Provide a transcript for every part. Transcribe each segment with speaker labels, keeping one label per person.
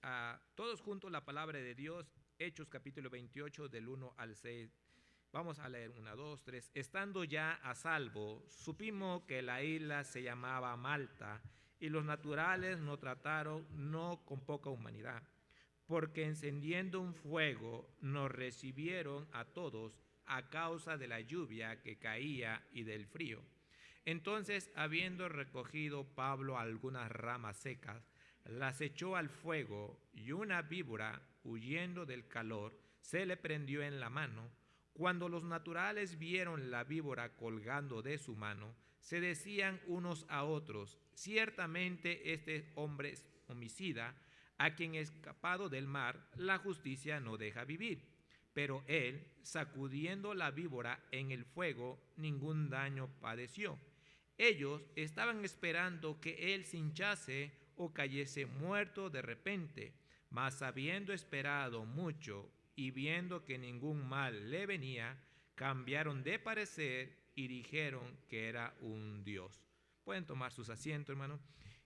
Speaker 1: a todos juntos la palabra de Dios, Hechos capítulo 28 del 1 al 6. Vamos a leer 1, 2, 3. Estando ya a salvo, supimos que la isla se llamaba Malta y los naturales nos trataron no con poca humanidad, porque encendiendo un fuego nos recibieron a todos a causa de la lluvia que caía y del frío. Entonces, habiendo recogido Pablo algunas ramas secas, las echó al fuego y una víbora, huyendo del calor, se le prendió en la mano. Cuando los naturales vieron la víbora colgando de su mano, se decían unos a otros: ciertamente este hombre es homicida, a quien escapado del mar la justicia no deja vivir. Pero él, sacudiendo la víbora en el fuego, ningún daño padeció. Ellos estaban esperando que él se hinchase o cayese muerto de repente, mas habiendo esperado mucho y viendo que ningún mal le venía, cambiaron de parecer y dijeron que era un dios. Pueden tomar sus asientos, hermano.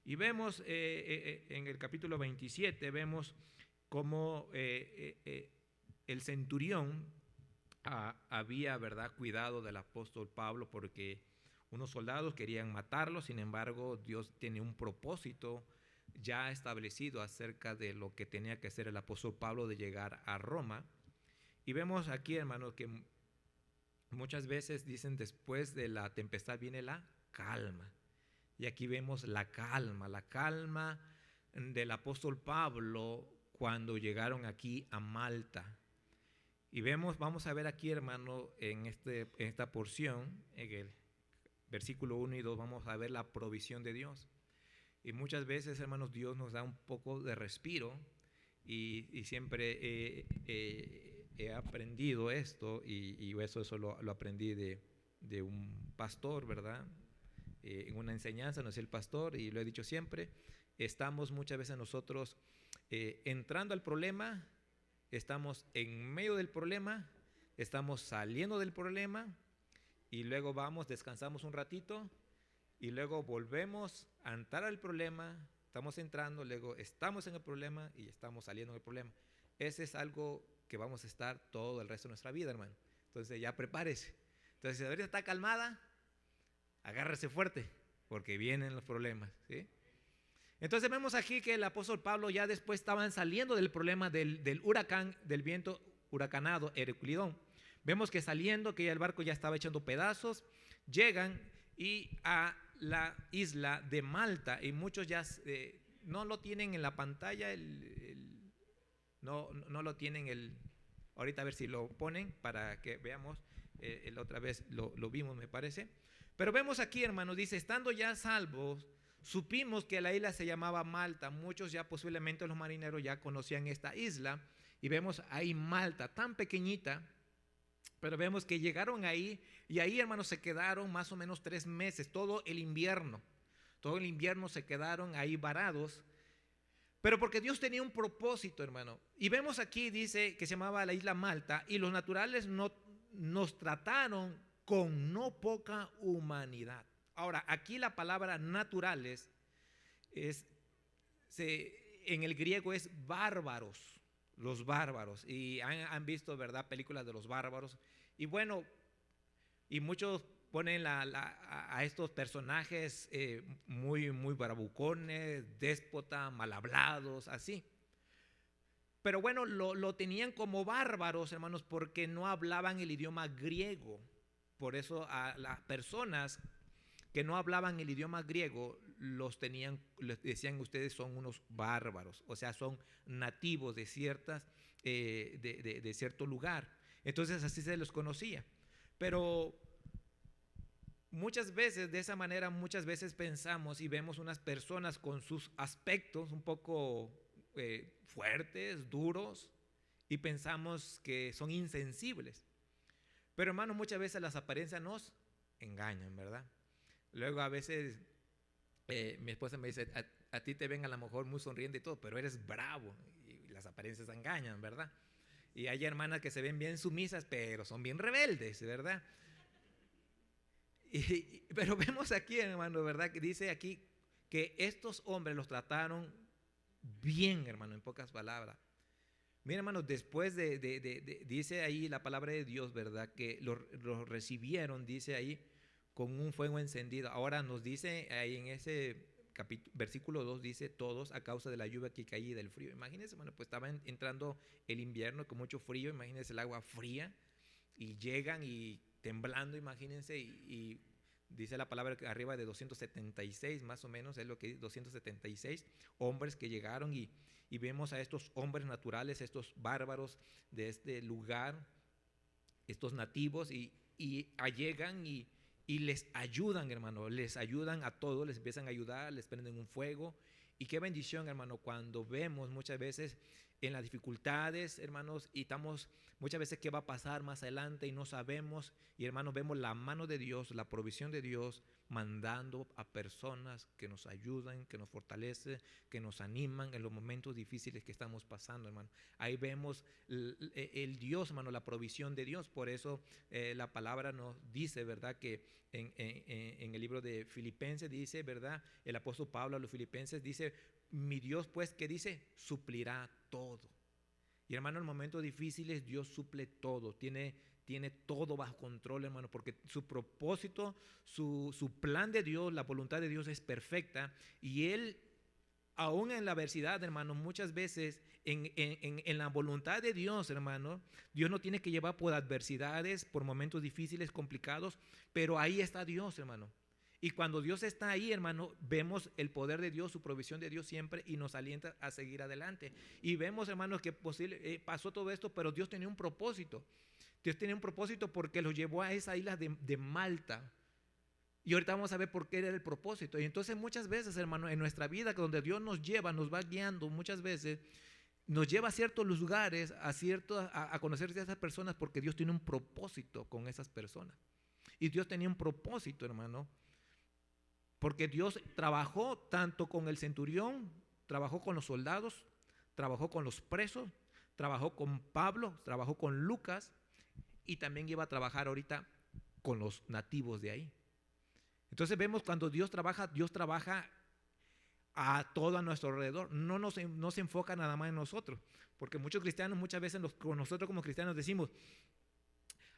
Speaker 1: Y vemos en el capítulo 27, vemos cómo el centurión había, ¿verdad?, cuidado del apóstol Pablo, porque unos soldados querían matarlo. Sin embargo, Dios tiene un propósito ya establecido acerca de lo que tenía que hacer el apóstol Pablo de llegar a Roma. Y vemos aquí, hermanos, que muchas veces dicen después de la tempestad viene la calma. Y aquí vemos la calma del apóstol Pablo cuando llegaron aquí a Malta. Y vamos a ver aquí, hermano, en esta porción, en el versículo 1 y 2, vamos a ver la provisión de Dios. Y muchas veces, hermanos, Dios nos da un poco de respiro y siempre he aprendido esto y eso lo aprendí de un pastor, ¿verdad? En una enseñanza, no es el pastor, y lo he dicho siempre, estamos muchas veces nosotros entrando al problema, estamos en medio del problema, estamos saliendo del problema y luego vamos, descansamos un ratito y luego volvemos a entrar al problema, estamos entrando, luego estamos en el problema y estamos saliendo del problema. Ese es algo que vamos a estar todo el resto de nuestra vida, hermano. Entonces ya prepárese. Entonces, si ahorita está calmada, agárrese fuerte, porque vienen los problemas, ¿sí? Entonces vemos aquí que el apóstol Pablo ya después estaban saliendo del problema del huracán, del viento huracanado Herculidón. Vemos que saliendo, que ya el barco ya estaba echando pedazos, llegan y a la isla de Malta, y muchos ya no lo tienen en la pantalla, no lo tienen ahorita a ver si lo ponen para que veamos, la otra vez lo vimos, me parece. Pero vemos aquí, hermanos, dice: estando ya salvos, supimos que la isla se llamaba Malta. Muchos ya posiblemente los marineros ya conocían esta isla, y vemos ahí Malta, tan pequeñita, pero vemos que llegaron ahí, y ahí, hermanos, se quedaron más o menos 3 meses, todo el invierno se quedaron ahí varados, pero porque Dios tenía un propósito, hermano. Y vemos aquí, dice que se llamaba la isla Malta, y los naturales nos trataron con no poca humanidad. Ahora, aquí la palabra naturales en el griego es bárbaros, los bárbaros. Y han visto, ¿verdad?, películas de los bárbaros. Y bueno, y muchos ponen a estos personajes muy, muy bravucones, déspotas, mal hablados, así. Pero bueno, lo tenían como bárbaros, hermanos, porque no hablaban el idioma griego. Por eso a las personas que no hablaban el idioma griego les decían: ustedes son unos bárbaros, o sea, son nativos de cierto lugar. Entonces así se los conocía. Pero muchas veces, de esa manera, muchas veces pensamos y vemos unas personas con sus aspectos un poco fuertes, duros, y pensamos que son insensibles. Pero, hermanos, muchas veces las apariencias nos engañan, ¿verdad? Luego a veces mi esposa me dice: a ti te ven a lo mejor muy sonriente y todo, pero eres bravo, y las apariencias engañan, ¿verdad? Y hay hermanas que se ven bien sumisas, pero son bien rebeldes, ¿verdad? Pero vemos aquí, hermano, ¿verdad?, que dice aquí que estos hombres los trataron bien, hermano, en pocas palabras. Mira, hermano, después dice ahí la palabra de Dios, ¿verdad? Que lo recibieron, dice ahí, con un fuego encendido. Ahora nos dice ahí en ese versículo 2, dice todos a causa de la lluvia que caía y del frío. Imagínense, hermano, pues estaba entrando el invierno con mucho frío, imagínense el agua fría, y llegan y temblando, imagínense, y dice la palabra que arriba de 276, más o menos, es lo que dice, 276 hombres que llegaron y vemos a estos hombres naturales, estos bárbaros de este lugar, estos nativos, y llegan y les ayudan, hermano, les ayudan a todos, les empiezan a ayudar, les prenden un fuego. Y qué bendición, hermano, cuando vemos muchas veces en las dificultades, hermanos, y estamos muchas veces qué va a pasar más adelante y no sabemos, y hermanos, vemos la mano de Dios, la provisión de Dios, mandando a personas que nos ayudan, que nos fortalecen, que nos animan en los momentos difíciles que estamos pasando, hermano. Ahí vemos el Dios, hermano, la provisión de Dios. Por eso la palabra nos dice, ¿verdad? Que en el libro de Filipenses dice, ¿verdad? El apóstol Pablo a los filipenses dice, mi Dios pues, ¿qué dice? Suplirá todo. Y hermano, en momentos difíciles Dios suple todo, tiene todo bajo control, hermano, porque su propósito, su plan de Dios, la voluntad de Dios es perfecta, y Él, aún en la adversidad, hermano, muchas veces en la voluntad de Dios, hermano, Dios no tiene que llevar por adversidades, por momentos difíciles, complicados, pero ahí está Dios, hermano. Y cuando Dios está ahí, hermano, vemos el poder de Dios, su provisión de Dios siempre, y nos alienta a seguir adelante. Y vemos, hermanos, que pasó todo esto, pero Dios tenía un propósito. Dios tenía un propósito porque los llevó a esa isla de Malta. Y ahorita vamos a ver por qué era el propósito. Y entonces muchas veces, hermano, en nuestra vida, donde Dios nos lleva, nos va guiando, muchas veces nos lleva a ciertos lugares, a conocer a esas personas, porque Dios tiene un propósito con esas personas. Y Dios tenía un propósito, hermano, porque Dios trabajó tanto con el centurión, trabajó con los soldados, trabajó con los presos, trabajó con Pablo, trabajó con Lucas, y también iba a trabajar ahorita con los nativos de ahí. Entonces vemos cuando Dios trabaja a todo a nuestro alrededor. No se enfoca nada más en nosotros, porque muchos cristianos muchas veces nosotros como cristianos decimos,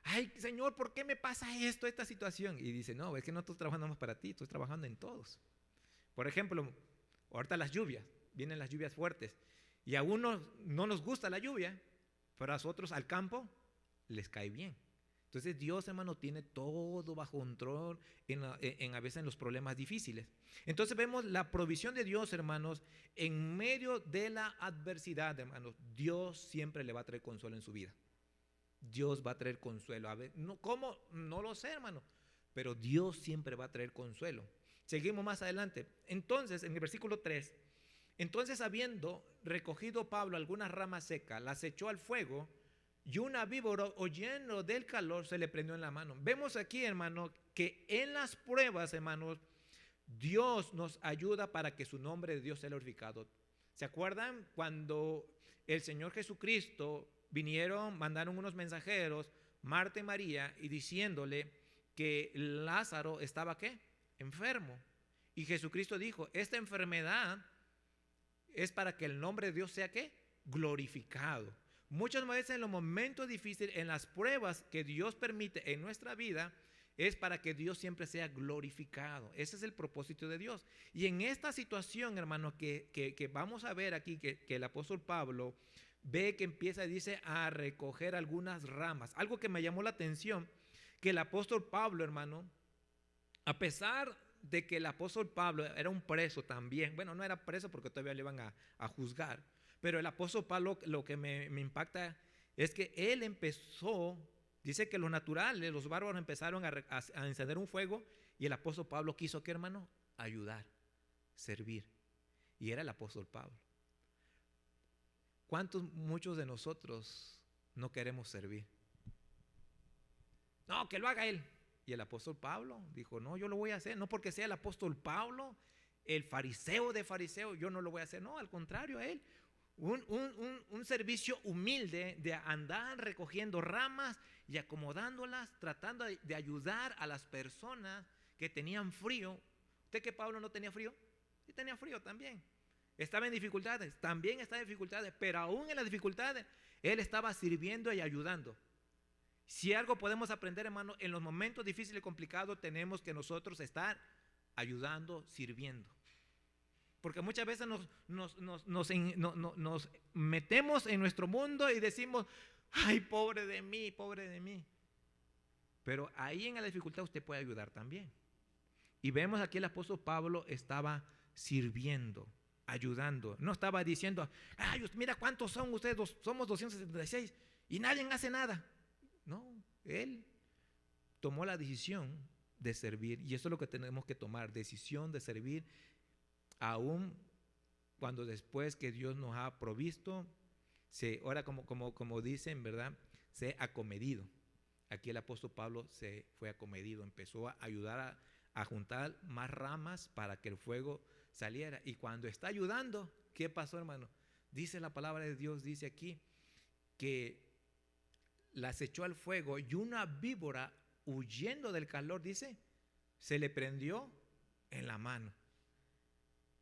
Speaker 1: ay, Señor, ¿por qué me pasa esta situación? Y dice, no, es que no estoy trabajando más para ti, estoy trabajando en todos. Por ejemplo, ahorita las lluvias, vienen las lluvias fuertes, y a unos no nos gusta la lluvia, pero a otros al campo les cae bien. Entonces Dios, hermano, tiene todo bajo control a veces en los problemas difíciles. Entonces vemos la provisión de Dios, hermanos, en medio de la adversidad, hermanos. Dios siempre le va a traer consuelo en su vida. Dios va a traer consuelo. A ver, ¿cómo? No lo sé, hermano, pero Dios siempre va a traer consuelo. Seguimos más adelante. Entonces, en el versículo 3, entonces habiendo recogido Pablo algunas ramas secas, las echó al fuego, y una víbora, oyendo del calor, se le prendió en la mano. Vemos aquí, hermano, que en las pruebas, hermanos, Dios nos ayuda para que su nombre de Dios sea glorificado. ¿Se acuerdan cuando el Señor Jesucristo mandaron unos mensajeros, Marta y María, y diciéndole que Lázaro estaba ¿qué? Enfermo? Y Jesucristo dijo, esta enfermedad es para que el nombre de Dios sea ¿qué? Glorificado. Muchas veces en los momentos difíciles, en las pruebas que Dios permite en nuestra vida, es para que Dios siempre sea glorificado. Ese es el propósito de Dios. Y en esta situación, hermano, que vamos a ver aquí, que el apóstol Pablo ve que empieza, dice, a recoger algunas ramas. Algo que me llamó la atención, que el apóstol Pablo, hermano, a pesar de que el apóstol Pablo era un preso también, bueno, no era preso porque todavía le iban a juzgar, pero el apóstol Pablo, lo que me impacta es que él empezó, dice que los naturales, los bárbaros empezaron a encender un fuego, y el apóstol Pablo quiso, ¿qué, hermano? Ayudar, servir. Y era el apóstol Pablo. Muchos de nosotros no queremos servir? No, que lo haga él. Y el apóstol Pablo dijo, no, yo lo voy a hacer, no porque sea el apóstol Pablo, el fariseo de fariseos, yo no lo voy a hacer, no, al contrario, a él. Un servicio humilde de andar recogiendo ramas y acomodándolas, tratando de ayudar a las personas que tenían frío. ¿Usted que Pablo no tenía frío? Sí tenía frío también. Estaba en dificultades, también estaba en dificultades, pero aún en las dificultades, él estaba sirviendo y ayudando. Si algo podemos aprender, hermano, en los momentos difíciles y complicados tenemos que nosotros estar ayudando, sirviendo. Porque muchas veces nos metemos en nuestro mundo y decimos, ay, pobre de mí, pobre de mí. Pero ahí en la dificultad usted puede ayudar también. Y vemos aquí el apóstol Pablo estaba sirviendo, ayudando. No estaba diciendo, ay, mira cuántos son ustedes, somos 276 y nadie hace nada. No, él tomó la decisión de servir. Y eso es lo que tenemos que tomar, decisión de servir, aún cuando después que Dios nos ha provisto, ahora como dicen, ¿verdad? Se ha acomedido. Aquí el apóstol Pablo se fue acomedido, empezó a ayudar a juntar más ramas para que el fuego saliera. Y cuando está ayudando, ¿qué pasó, hermano? Dice la palabra de Dios, dice aquí, que las echó al fuego y una víbora, huyendo del calor, dice, se le prendió en la mano.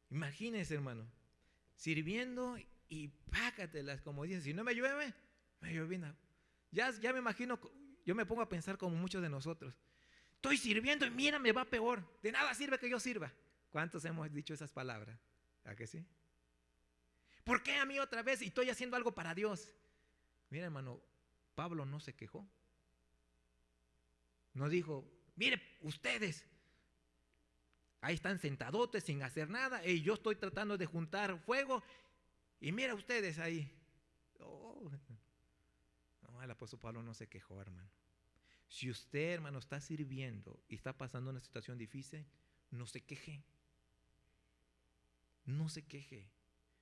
Speaker 1: Imagínense, hermano, sirviendo y pácatelas, como dicen, si no me llueve, me llovina. Ya me imagino, yo me pongo a pensar como muchos de nosotros. Estoy sirviendo y mira, me va peor. De nada sirve que yo sirva. ¿Cuántos hemos dicho esas palabras? ¿A que sí? ¿Por qué a mí otra vez? Y estoy haciendo algo para Dios. Mira, hermano, Pablo no se quejó. No dijo, mire, ustedes ahí están sentadotes sin hacer nada y yo estoy tratando de juntar fuego y mira ustedes ahí. Oh. No, el apóstol Pablo no se quejó, hermano. Si usted, hermano, está sirviendo y está pasando una situación difícil, no se queje. No se queje.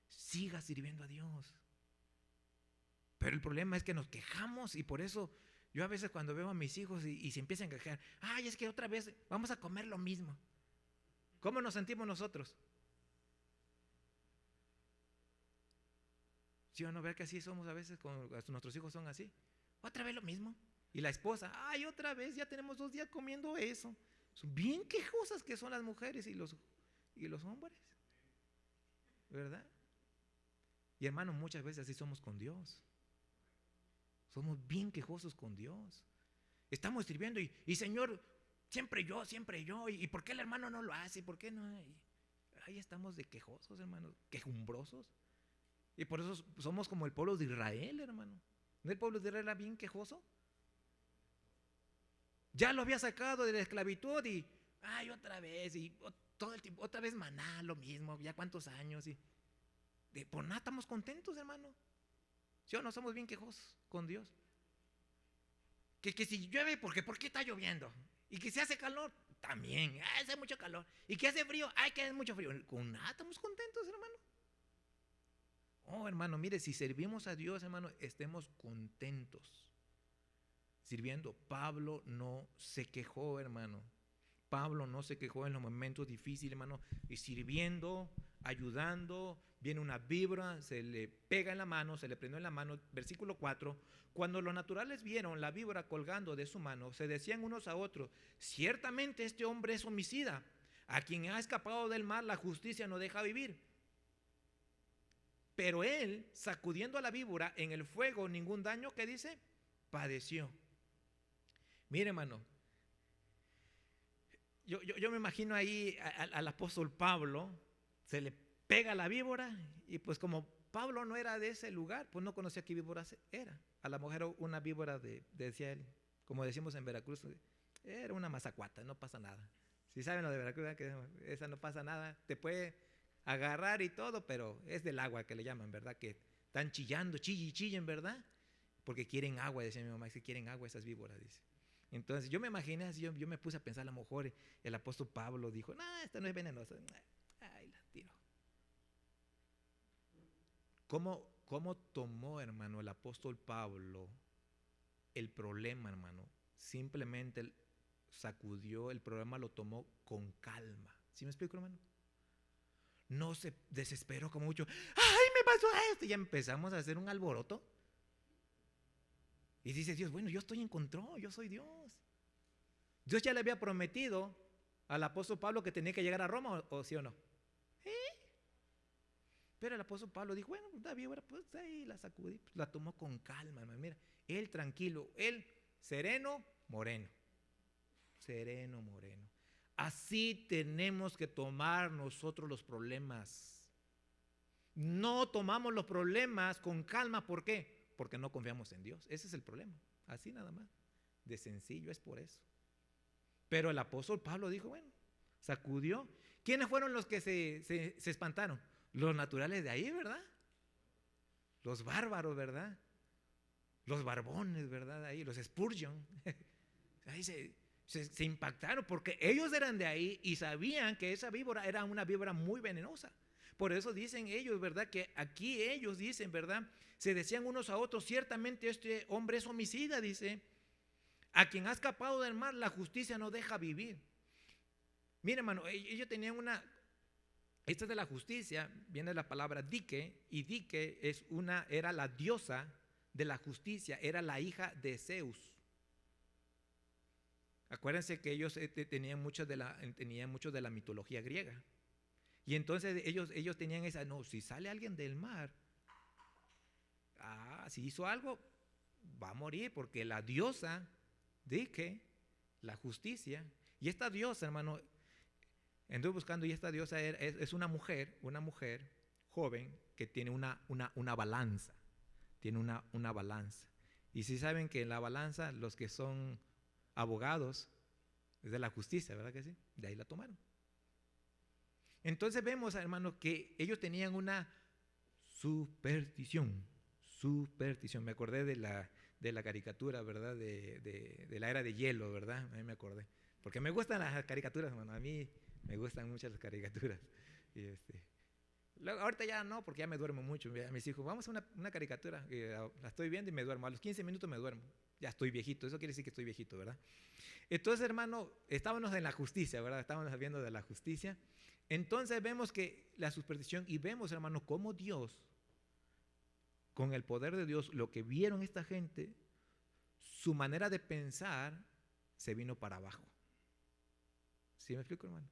Speaker 1: Siga sirviendo a Dios. Pero el problema es que nos quejamos y por eso yo a veces cuando veo a mis hijos y se empiezan a quejar, ay, es que otra vez vamos a comer lo mismo. ¿Cómo nos sentimos nosotros? ¿Sí o no? Ver que así somos a veces, nuestros hijos son así. Otra vez lo mismo. Y la esposa, ay, otra vez, ya tenemos 2 días comiendo eso. Son bien quejosas que son las mujeres y los hombres, ¿verdad? Y hermano, muchas veces así somos con Dios. Somos bien quejosos con Dios. Estamos sirviendo y Señor, siempre yo. ¿Y por qué el hermano no lo hace? ¿Por qué no? Ahí estamos de quejosos, hermano, quejumbrosos. Y por eso somos como el pueblo de Israel, hermano. ¿No el pueblo de Israel era bien quejoso? Ya lo había sacado de la esclavitud y, ay, otra vez, y todo el tiempo, otra vez maná, lo mismo, ya cuántos años. Por nada estamos contentos, hermano. ¿Sí o no? Somos bien quejosos con Dios. Que si llueve, ¿por qué está lloviendo? Y que se hace calor, también, hace mucho calor. Y que hace frío, que hace mucho frío. Con nada estamos contentos, hermano. Oh, hermano, mire, si servimos a Dios, hermano, estemos contentos. Sirviendo, Pablo no se quejó, hermano. Pablo no se quejó en los momentos difíciles, hermano. Y sirviendo, ayudando, viene una víbora, se le pega en la mano, se le prendió en la mano. Versículo 4. Cuando los naturales vieron la víbora colgando de su mano, se decían unos a otros, ciertamente este hombre es homicida. A quien ha escapado del mar, la justicia no deja vivir. Pero él, sacudiendo a la víbora en el fuego, ningún daño, ¿qué dice? Padeció. Mire, hermano, yo me imagino ahí al apóstol Pablo, se le pega la víbora y pues como Pablo no era de ese lugar, pues no conocía qué víbora era. A lo mejor era una víbora decía él, como decimos en Veracruz, era una mazacuata, no pasa nada. Si saben lo de Veracruz, que esa no pasa nada, te puede agarrar y todo, pero es del agua que le llaman, ¿verdad? Que están chillando, chillen, ¿verdad? Porque quieren agua, decía mi mamá, que quieren agua esas víboras, dice. Entonces yo me imaginé así, yo me puse a pensar, a lo mejor el apóstol Pablo dijo, no, esta no es venenosa, ay, la tiro. ¿Cómo tomó, hermano, el apóstol Pablo el problema, hermano? Simplemente sacudió el problema, lo tomó con calma. ¿Sí me explico, hermano? No se desesperó como mucho, ay, me pasó esto, y ya empezamos a hacer un alboroto. Y dice Dios, bueno, yo estoy en control, yo soy Dios. Dios ya le había prometido al apóstol Pablo que tenía que llegar a Roma, ¿o sí o no? Pero el apóstol Pablo dijo, bueno, la víbora, pues ahí la sacudí, pues, la tomó con calma, hermano. Mira, él tranquilo, él sereno, moreno. Sereno, moreno. Así tenemos que tomar nosotros los problemas. No tomamos los problemas con calma, ¿por qué? Porque no confiamos en Dios. Ese es el problema. Así nada más. De sencillo, es por eso. Pero el apóstol Pablo dijo, bueno, sacudió. ¿Quiénes fueron los que se espantaron? Los naturales de ahí, ¿verdad? Los bárbaros, ¿verdad? Los barbones, ¿verdad? Ahí, los Spurgeon. Ahí se impactaron porque ellos eran de ahí y sabían que esa víbora era una víbora muy venenosa. Por eso dicen ellos, ¿verdad? Que aquí ellos dicen, ¿verdad? Se decían unos a otros, ciertamente este hombre es homicida, dice. A quien ha escapado del mar, la justicia no deja vivir. Mira, hermano, ellos tenían esta es de la justicia, viene la palabra Dike, y Dike era la diosa de la justicia, era la hija de Zeus. Acuérdense que ellos tenían mucho de la mitología griega. Y entonces ellos tenían esa, no, si sale alguien del mar, si hizo algo, va a morir, porque la diosa Dike, la justicia, y esta diosa, hermano, anduve buscando, y esta diosa es una mujer joven que tiene una balanza, tiene una balanza. Y si saben que en la balanza los que son abogados es de la justicia, ¿verdad que sí? De ahí la tomaron. Entonces vemos, hermano, que ellos tenían una superstición. Me acordé de la caricatura, ¿verdad? De la era de hielo, ¿verdad? A mí me acordé. Porque me gustan las caricaturas, hermano. A mí me gustan mucho las caricaturas. Y luego, ahorita ya no, porque ya me duermo mucho. Mis hijos, vamos a una caricatura. La estoy viendo y me duermo. A los 15 minutos me duermo. Ya estoy viejito. Eso quiere decir que estoy viejito, ¿verdad? Entonces, hermano, estábamos en la justicia, ¿verdad? Estábamos viendo de la justicia. Entonces vemos que la superstición, y vemos, hermano, cómo Dios, con el poder de Dios, lo que vieron esta gente, su manera de pensar se vino para abajo. ¿Sí me explico, hermano?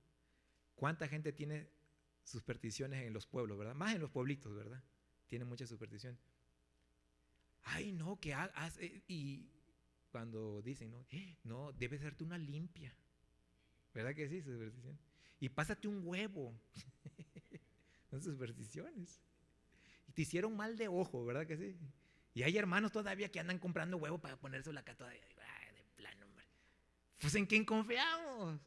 Speaker 1: ¿Cuánta gente tiene supersticiones en los pueblos, verdad? Más en los pueblitos, ¿verdad? Tiene mucha superstición. Ay, no, que y cuando dicen, no, debes hacerte una limpia. ¿Verdad que sí? Superstición. Y pásate un huevo. Son supersticiones. Y te hicieron mal de ojo, ¿verdad que sí? Y hay hermanos todavía que andan comprando huevo para ponérselo acá todavía. Ay, de plano, hombre. Pues ¿en quién confiamos?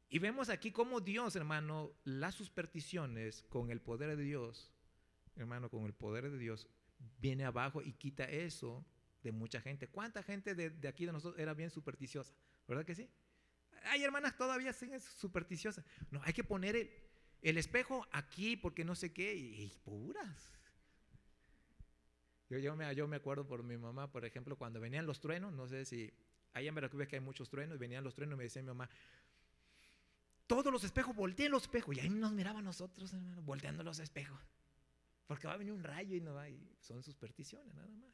Speaker 1: Y vemos aquí cómo Dios, hermano, las supersticiones con el poder de Dios, hermano, con el poder de Dios, viene abajo y quita eso de mucha gente. ¿Cuánta gente de aquí de nosotros era bien supersticiosa? ¿Verdad que sí? Hay hermanas todavía siguen supersticiosas. No, hay que poner el espejo aquí porque no sé qué, y puras. Yo me acuerdo por mi mamá, por ejemplo, cuando venían los truenos, no sé si, allá en Veracruz ves que hay muchos truenos, venían los truenos y me decía mi mamá, todos los espejos, volteen los espejos, y ahí nos miraba a nosotros, hermano, volteando los espejos, porque va a venir un rayo y no va, y son supersticiones nada más.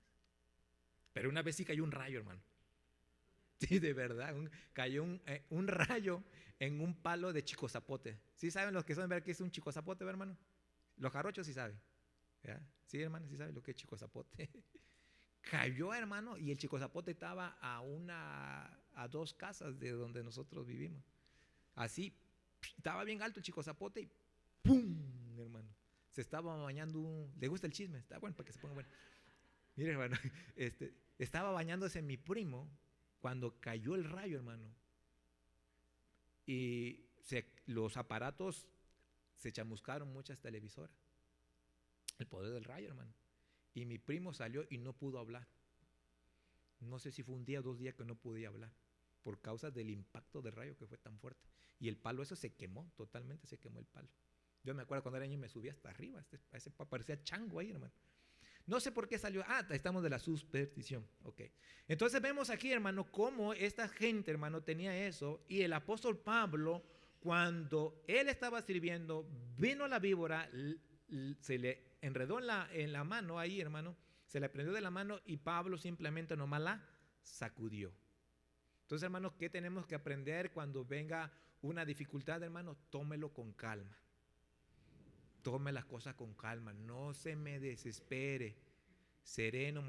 Speaker 1: Pero una vez sí cayó un rayo, hermano. Sí, de verdad, cayó un rayo en un palo de chicozapote. ¿Sí saben los que son, ver qué es un chicozapote, hermano? Los jarochos sí saben. ¿Ya? Sí, hermano, sí saben lo que es chicozapote. Cayó, hermano, y el chicozapote estaba a 2 casas de donde nosotros vivimos. Así, estaba bien alto el chicozapote y ¡pum! Hermano, se estaba bañando ¿le gusta el chisme? Está bueno para que se ponga bueno. Mire, hermano, estaba bañándose mi primo cuando cayó el rayo, hermano. Y los aparatos se chamuscaron, muchas televisoras. El poder del rayo, hermano. Y mi primo salió y no pudo hablar. No sé si fue un día o 2 días que no podía hablar por causa del impacto del rayo que fue tan fuerte. Y el palo eso se quemó, totalmente se quemó el palo. Yo me acuerdo cuando era niño me subí hasta arriba, parecía chango ahí, hermano. No sé por qué salió. Estamos de la superstición. Ok. Entonces vemos aquí, hermano, cómo esta gente, hermano, tenía eso. Y el apóstol Pablo, cuando él estaba sirviendo, vino la víbora, se le enredó en la mano ahí, hermano, se le prendió de la mano y Pablo simplemente nomás la sacudió. Entonces, hermano, ¿qué tenemos que aprender cuando venga una dificultad, hermano? Tómelo con calma. tome las cosas con calma, no se me desespere, sereno,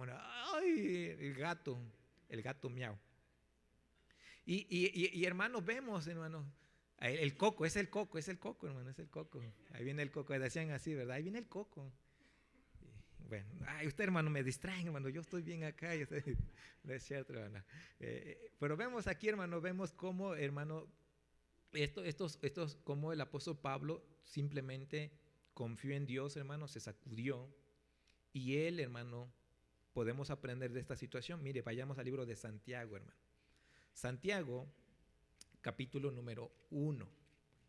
Speaker 1: ay, el gato miau. Y hermanos, vemos, hermanos, el coco, es el coco, hermano, es el coco. Ahí viene el coco, decían así, ¿verdad? Ahí viene el coco. Bueno, ay, usted, hermano, me distrae, hermano, yo estoy bien acá. No es cierto, hermano. Pero vemos aquí, hermano, vemos cómo, hermano, como el apóstol Pablo simplemente confió en Dios, hermano, se sacudió. Y él, hermano, podemos aprender de esta situación. Mire, vayamos al libro de Santiago, hermano. Santiago, capítulo número 1,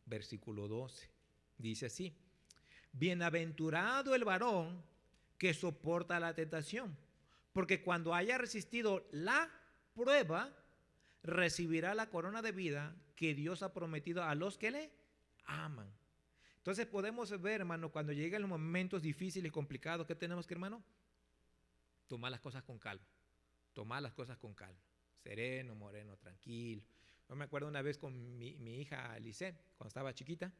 Speaker 1: versículo 12. Dice así: bienaventurado el varón que soporta la tentación, porque cuando haya resistido la prueba, recibirá la corona de vida que Dios ha prometido a los que le aman. Entonces podemos ver, hermano, cuando llegan los momentos difíciles y complicados, ¿qué tenemos que, hermano? Tomar las cosas con calma. Tomar las cosas con calma. Sereno, moreno, tranquilo. Yo me acuerdo una vez con mi hija Alice, cuando estaba chiquita.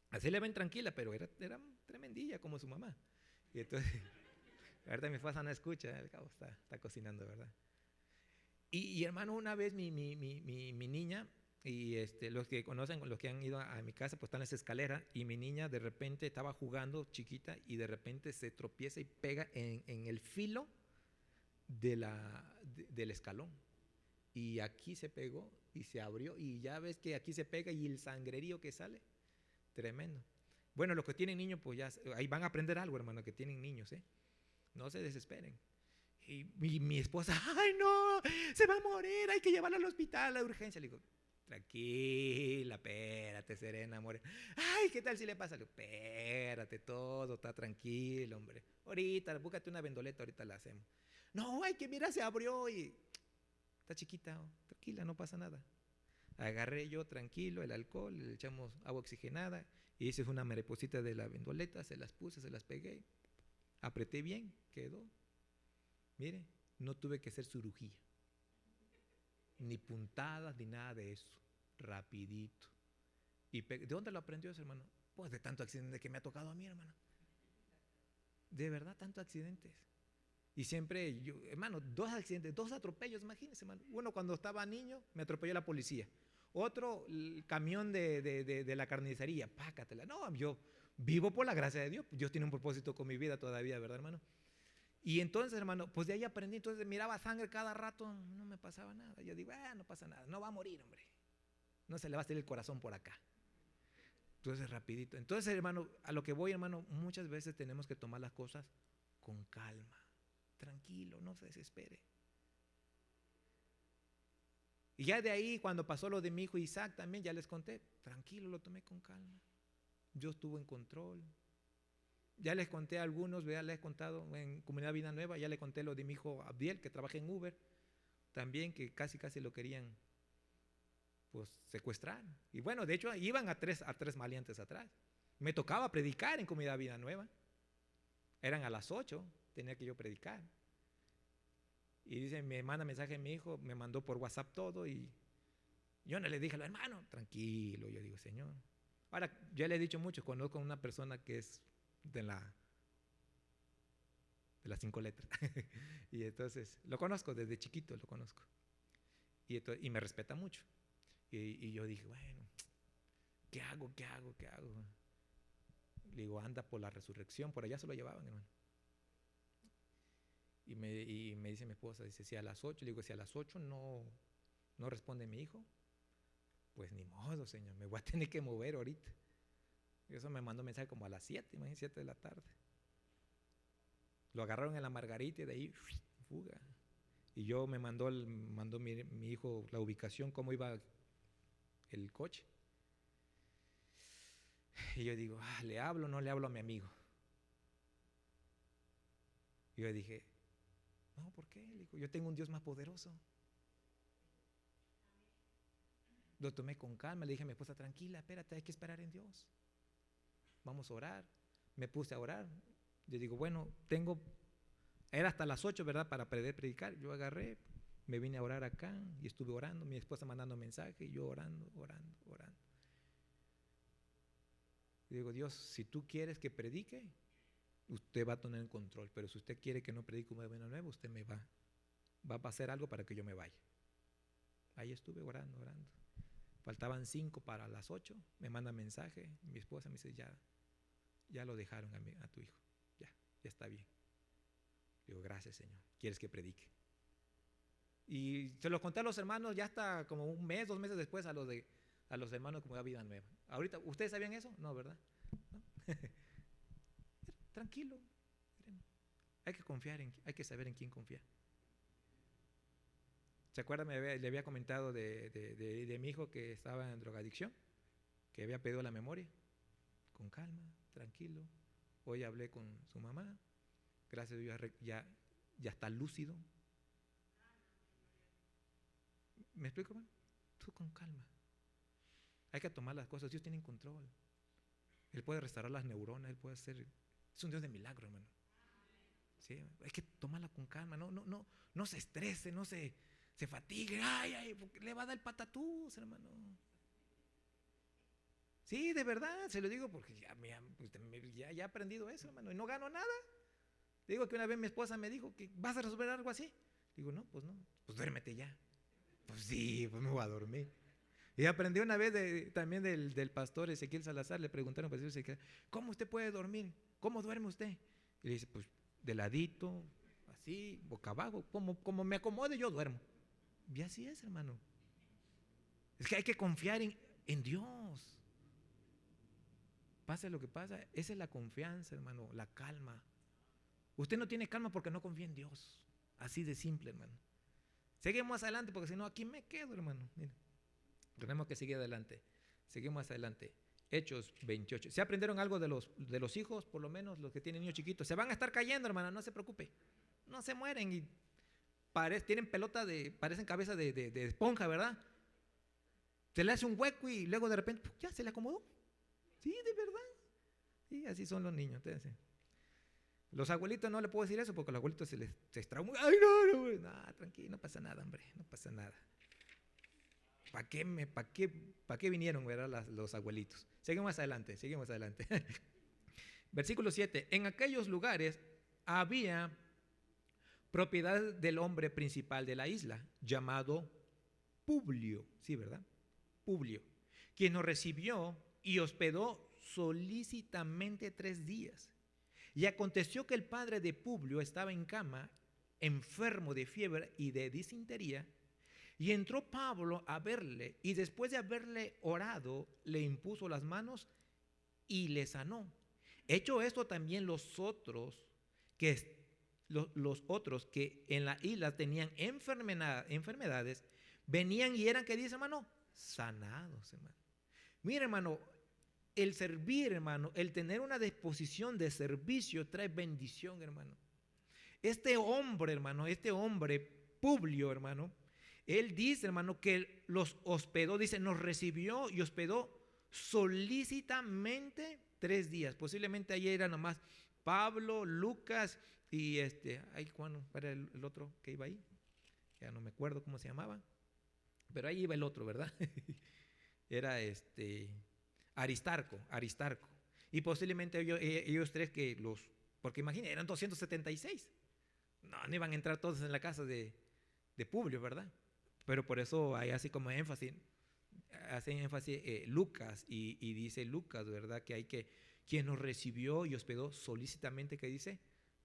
Speaker 1: Así le ven tranquila, pero era tremendilla como su mamá. Y entonces, ahorita mi esposa no escucha, al cabo está cocinando, ¿verdad? Y hermano, una vez mi niña, y los que conocen, los que han ido a mi casa, pues están en esa escalera, y mi niña de repente estaba jugando chiquita, y de repente se tropieza y pega en el filo del escalón. Y aquí se pegó y se abrió, y ya ves que aquí se pega y el sangrerío que sale, tremendo. Bueno, los que tienen niños, pues ya ahí van a aprender algo, hermano, que tienen niños, no se desesperen. Y mi esposa, ay no, se va a morir, hay que llevarla al hospital, a la urgencia. Le digo, tranquila, espérate, serena, amor. Ay, ¿qué tal si le pasa? Le digo, espérate, todo está tranquilo, hombre. Ahorita, búscate una vendoleta, ahorita la hacemos. No, ay, que mira, se abrió y está chiquita, tranquila, no pasa nada. Agarré yo tranquilo el alcohol, le echamos agua oxigenada y hice una mariposita de la vendoleta, se las puse, se las pegué, apreté bien, quedó. Mire, no tuve que hacer cirugía, ni puntadas, ni nada de eso, rapidito. ¿De dónde lo aprendió ese hermano? Pues de tanto accidente que me ha tocado a mí, hermano. De verdad, tantos accidentes. Y siempre, yo, hermano, 2 accidentes, 2 atropellos, imagínense, hermano. Uno cuando estaba niño, me atropelló la policía. Otro, el camión de la carnicería, pácatela. No, yo vivo por la gracia de Dios. Dios tiene un propósito con mi vida todavía, ¿verdad, hermano? Y entonces, hermano, pues de ahí aprendí. Entonces miraba sangre cada rato, no me pasaba nada. Yo digo, no pasa nada, no va a morir, hombre. No se le va a salir el corazón por acá. Entonces, rapidito. Entonces, hermano, a lo que voy, hermano, muchas veces tenemos que tomar las cosas con calma. Tranquilo, no se desespere. Y ya de ahí, cuando pasó lo de mi hijo Isaac también, ya les conté, tranquilo, lo tomé con calma. Dios estuvo en control. Ya les conté a algunos, ya les he contado en Comunidad Vida Nueva, ya le conté lo de mi hijo Abdiel, que trabaja en Uber, también que casi lo querían pues secuestrar. Y bueno, de hecho iban a tres maleantes atrás. Me tocaba predicar en Comunidad Vida Nueva. Eran a las 8, tenía que yo predicar. Y dice, me manda mensaje mi hijo, me mandó por WhatsApp todo y yo no le dije a los hermanos, tranquilo, yo digo, Señor. Ahora, ya le he dicho mucho, conozco a una persona que es de las 5 letras. Y entonces, lo conozco, desde chiquito lo conozco. Y me respeta mucho. Y yo dije, bueno, ¿qué hago? Le digo, anda por la resurrección, por allá se lo llevaban, hermano. Y me dice mi esposa, dice, si a las 8, le digo, si a las 8 no responde mi hijo, pues ni modo, Señor, me voy a tener que mover ahorita. Y eso me mandó mensaje como a las 7, imagínate, 7 de la tarde. Lo agarraron en la Margarita y de ahí, fuga. Y yo mandó mi hijo la ubicación, cómo iba el coche. Y yo digo, ¿le hablo o no le hablo a mi amigo? Y yo dije, no, ¿por qué? Le digo, yo tengo un Dios más poderoso. Lo tomé con calma, le dije a mi esposa, tranquila, espérate, hay que esperar en Dios. Vamos a orar. Me puse a orar. Yo digo, bueno, era hasta las 8, ¿verdad? Para poder predicar. Yo agarré, me vine a orar acá y estuve orando, mi esposa mandando mensaje y yo orando. Y digo, Dios, si tú quieres que predique, usted va a tener el control, pero si usted quiere que no predique un evangelio nuevo, usted va a hacer algo para que yo me vaya. Ahí estuve orando. Faltaban 5 para las 8, me manda mensaje, mi esposa me dice, ya lo dejaron a tu hijo, ya está bien. Digo, gracias Señor, ¿quieres que predique? Y se lo conté a los hermanos ya hasta como un mes, 2 meses después a los hermanos como vida nueva. Ahorita, ¿ustedes sabían eso? No, ¿verdad? ¿No? Tranquilo, hay que confiar, hay que saber en quién confiar. ¿Se acuerdan? Le había comentado de mi hijo que estaba en drogadicción, que había pedido la memoria. Con calma, tranquilo. Hoy hablé con su mamá. Gracias a Dios ya está lúcido. ¿Me explico, hermano? Tú con calma. Hay que tomar las cosas. Dios tiene control. Él puede restaurar las neuronas. Él puede hacer. Es un Dios de milagro, hermano. ¿Sí? Hay que tomarla con calma. No se estrese, no se fatigue. Ay, porque le va a dar el patatús, hermano. Sí, de verdad, se lo digo porque ya he aprendido eso, hermano, y no gano nada. Digo que una vez mi esposa me dijo que vas a resolver algo así. Digo, no, pues duérmete ya. Pues sí, pues me voy a dormir. Y aprendí una vez también del pastor Ezequiel Salazar, le preguntaron, pues, ¿cómo usted puede dormir? ¿Cómo duerme usted? Y le dice, pues de ladito, así, boca abajo, como me acomode yo duermo. Y así es, hermano. Es que hay que confiar en Dios. Pase lo que pasa, esa es la confianza, hermano, la calma. Usted no tiene calma porque no confía en Dios. Así de simple, hermano. Seguimos adelante porque si no, aquí me quedo, hermano. Mira, tenemos que seguir adelante. Seguimos adelante. Hechos 28. ¿Se aprendieron algo de los hijos? Por lo menos los que tienen niños chiquitos. Se van a estar cayendo, hermano, no se preocupe. No se mueren y tienen parecen cabeza de esponja, ¿verdad? Se le hace un hueco y luego de repente, ya se le acomodó. Sí, de verdad. Sí, así son los niños. Entonces, los abuelitos no le puedo decir eso porque los abuelitos se extrauman. Ay, no, tranquilo, no pasa nada, hombre, no pasa nada. ¿Para qué vinieron, verdad, los abuelitos? Seguimos adelante. Versículo 7. En aquellos lugares había propiedad del hombre principal de la isla, llamado Publio. Sí, ¿verdad? Publio, quien nos recibió y hospedó solícitamente 3 días. Y aconteció que el padre de Publio estaba en cama, enfermo de fiebre y de disentería, y entró Pablo a verle, y después de haberle orado, le impuso las manos y le sanó. Hecho esto, también los otros que en la isla tenían enfermedades, venían y eran, ¿qué dice, hermano? Sanados, hermano. Mira, hermano, el servir, hermano, el tener una disposición de servicio trae bendición, hermano. Este hombre, Publio, hermano, él dice, hermano, que los hospedó, dice, nos recibió y hospedó solícitamente 3 días. Posiblemente ahí era nomás Pablo, Lucas y ¿cuál era el otro que iba ahí? Ya no me acuerdo cómo se llamaba, pero ahí iba el otro, ¿verdad? Era Aristarco. Y posiblemente ellos 3 porque imagínense, eran 276. No iban a entrar todos en la casa de Publio, ¿verdad? Pero por eso hay así como hacen énfasis Lucas y dice Lucas, ¿verdad? Quien nos recibió y hospedó solícitamente, que dice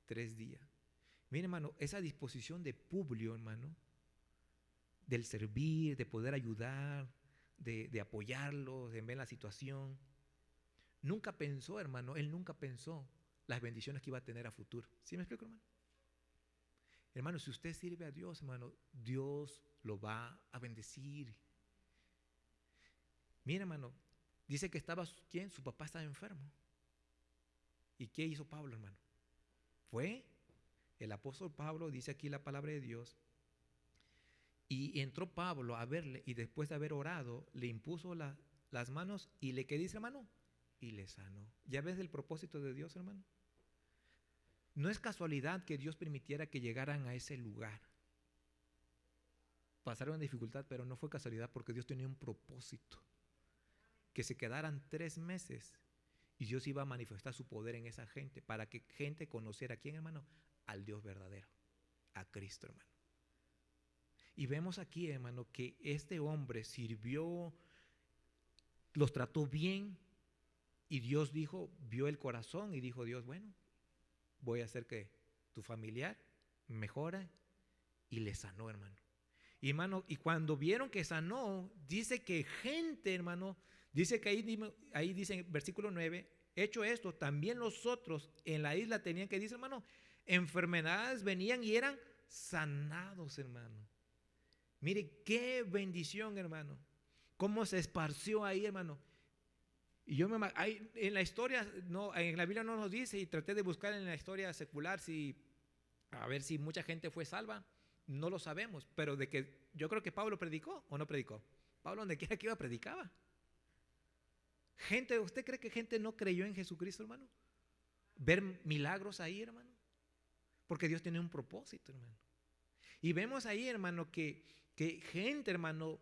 Speaker 1: 3 días. Mira, hermano, esa disposición de Publio, hermano, del servir, de poder ayudar, de apoyarlos, en ver la situación. Nunca pensó, hermano, él nunca pensó las bendiciones que iba a tener a futuro. ¿Sí me explico, hermano? Hermano, si usted sirve a Dios, hermano, Dios lo va a bendecir. Mira, hermano, dice que ¿quién? Su papá estaba enfermo. ¿Y qué hizo Pablo, hermano? El apóstol Pablo, dice aquí la palabra de Dios, y entró Pablo a verle y después de haber orado, le impuso las manos y ¿qué dice, hermano? Y le sanó. ¿Ya ves el propósito de Dios, hermano? No es casualidad que Dios permitiera que llegaran a ese lugar. Pasaron dificultad, pero no fue casualidad porque Dios tenía un propósito. Que se quedaran 3 meses Y Dios iba a manifestar su poder en esa gente para que gente conociera a quién, hermano, al Dios verdadero, a Cristo, hermano. Y vemos aquí, hermano, que este hombre sirvió, los trató bien, y Dios dijo, vio el corazón y dijo Dios, bueno, voy a hacer que tu familiar mejore, y le sanó, hermano. Y hermano, y cuando vieron que sanó, dice que gente, hermano, dice que ahí dice en versículo 9, hecho esto, también los otros en la isla tenían que, dice hermano, enfermedades venían y eran sanados, hermano. Mire qué bendición, hermano. Cómo se esparció ahí, hermano. Y yo en la historia, no, en la Biblia no nos dice, y traté de buscar en la historia secular a ver si mucha gente fue salva. No lo sabemos, pero de que yo creo que Pablo predicó o no predicó. Pablo donde quiera que iba predicaba. Gente, ¿usted cree que gente no creyó en Jesucristo, hermano? Ver milagros ahí, hermano. Porque Dios tiene un propósito, hermano. Y vemos ahí, hermano, que gente, hermano,